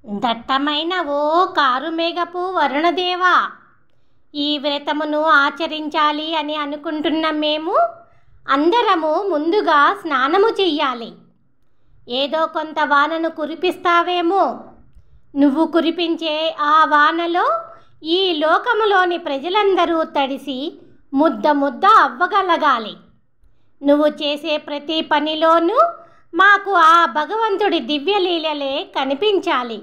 దట్టమైన ఓ కారుమేఘపు వరుణదేవా, ఈ వ్రతమును ఆచరించాలి అని అనుకుంటున్న మేము అందరము ముందుగా స్నానము చెయ్యాలి. ఏదో కొంత వానను కురిపిస్తావేమో. నువ్వు కురిపించే ఆ వానలో ఈ లోకములోని ప్రజలందరూ తడిసి ముద్ద ముద్ద అవ్వగలగాలి. నువ్వు చేసే ప్రతి పనిలోనూ మాకు ఆ భగవంతుడి దివ్యలీలలే కనిపించాలి.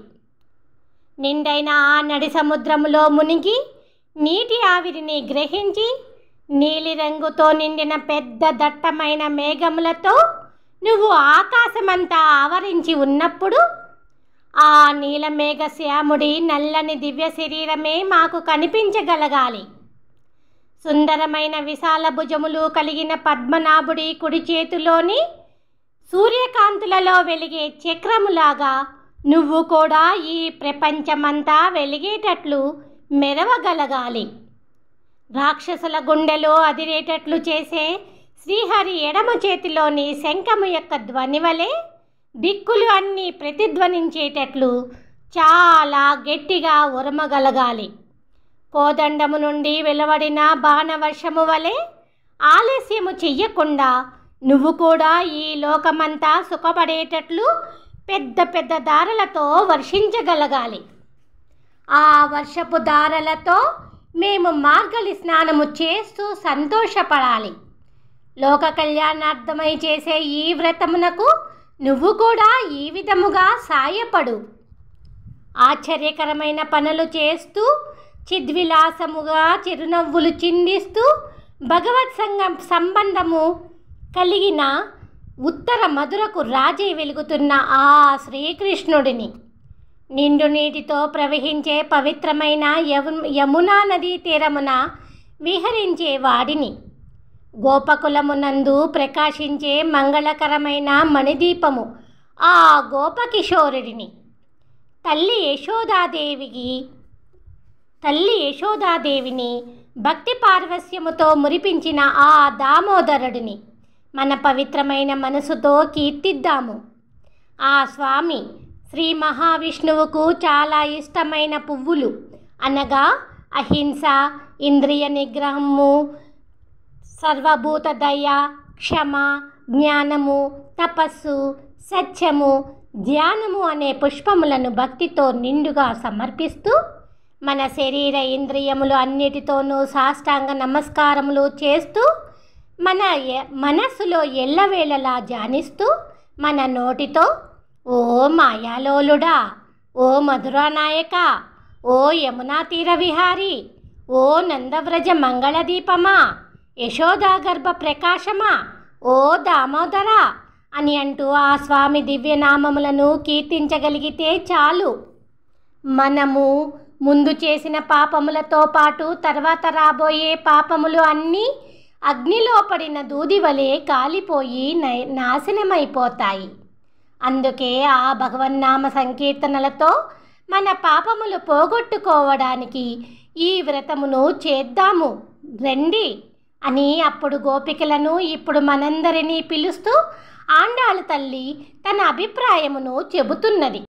నిండైన ఆ నడి సముద్రములో మునిగి నీటి ఆవిరిని గ్రహించి నీలిరంగుతో నిండిన పెద్ద దట్టమైన మేఘములతో నువ్వు ఆకాశమంతా ఆవరించి ఉన్నప్పుడు ఆ నీలమేఘ శ్యాముడి నల్లని దివ్య శరీరమే మాకు కనిపించగలగాలి. సుందరమైన విశాల భుజములు కలిగిన పద్మనాభుడి కుడి చేతిలోని సూర్యకాంతులలో వెలిగే చక్రములాగా నువ్వు కూడా ఈ ప్రపంచమంతా వెలిగేటట్లు మెరవగలగాలి. రాక్షసుల గుండెలో అదిరేటట్లు చేసే శ్రీహరి ఎడమ చేతిలోని శంఖము యొక్క ధ్వని వలె దిక్కులు అన్నీ ప్రతిధ్వనించేటట్లు చాలా గట్టిగా ఉరమగలగాలి. కోదండము నుండి వెలువడిన బాణవర్షము వలె ఆలస్యము చెయ్యకుండా నువ్వు కూడా ఈ లోకమంతా సుఖపడేటట్లు పెద్ద పెద్ద దారలతో వర్షించగలగాలి. ఆ వర్షపు దారలతో మేము మార్గలి స్నానము చేస్తూ సంతోషపడాలి. లోక కళ్యాణార్థమై చేసే ఈ వ్రతమునకు నువ్వు కూడా ఈ విధముగా సాయపడు. ఆశ్చర్యకరమైన పనులు చేస్తూ చిద్విలాసముగా చిరునవ్వులు చిందిస్తూ భగవత్ సంబంధము కలిగిన ఉత్తర మధురకు రాజై వెలుగుతున్న ఆ శ్రీకృష్ణుడిని, నిండు నీటితో ప్రవహించే పవిత్రమైన యమునా నదీ తీరమున విహరించే వాడిని, గోపకులమునందు ప్రకాశించే మంగళకరమైన మణిదీపము ఆ గోపకిషోరుడిని, తల్లి యశోదాదేవిని భక్తి పార్వస్యముతో మురిపించిన ఆ దామోదరుడిని మన పవిత్రమైన మనసుతో కీర్తిద్దాము. ఆ స్వామి శ్రీ మహావిష్ణువుకు చాలా ఇష్టమైన పువ్వులు అనగా అహింస, ఇంద్రియ నిగ్రహము, సర్వభూత దయ, క్షమ, జ్ఞానము, తపస్సు, సత్యము, ధ్యానము అనే పుష్పములను భక్తితో నిండుగా సమర్పిస్తూ మన శరీర ఇంద్రియములు అన్నిటితోనూ సాష్టాంగ నమస్కారములు చేస్తూ మన మనస్సులో ఎల్లవేళలా ధ్యానిస్తూ మన నోటితో ఓ మాయాలోలుడా, ఓ మధురానాయక, ఓ యమునా తీర విహారి, ఓ నందవ్రజ మంగళదీపమా, యశోదాగర్భ ప్రకాశమా, ఓ దామోదర అని అంటూ ఆ స్వామి దివ్యనామములను కీర్తించగలిగితే చాలు. మనము ముందు చేసిన పాపములతో పాటు తర్వాత రాబోయే పాపములు అన్నీ అగ్నిలో పడిన దూది వలె కాలిపోయి నాశనమైపోతాయి. అందుకే ఆ భగవన్నామ సంకీర్తనలతో మన పాపములు పోగొట్టుకోవడానికి ఈ వ్రతమును చేద్దాము రండి అని అప్పుడు గోపికలను ఇప్పుడు మనందరినీ పిలుస్తూ ఆండాళ్ తల్లి తన అభిప్రాయమును చెబుతున్నది.